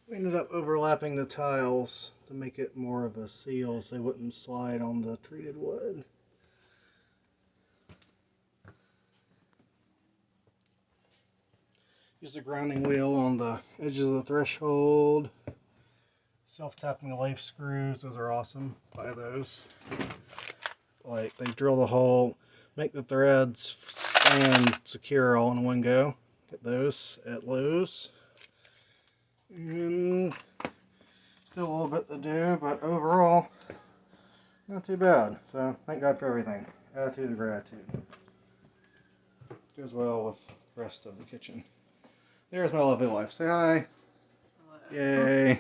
We ended up overlapping the tiles to make it more of a seal so they wouldn't slide on the treated wood. Use a grounding wheel on the edges of the threshold. Self-tapping life screws, those are awesome. Buy those. Like, they drill the hole, make the threads stand secure all in one go. Get those at Lowe's. And still a little bit to do, but overall, not too bad. So, thank God for everything. Attitude of gratitude. Goes well with the rest of the kitchen. There's my lovely wife. Say hi. Hello. Yay.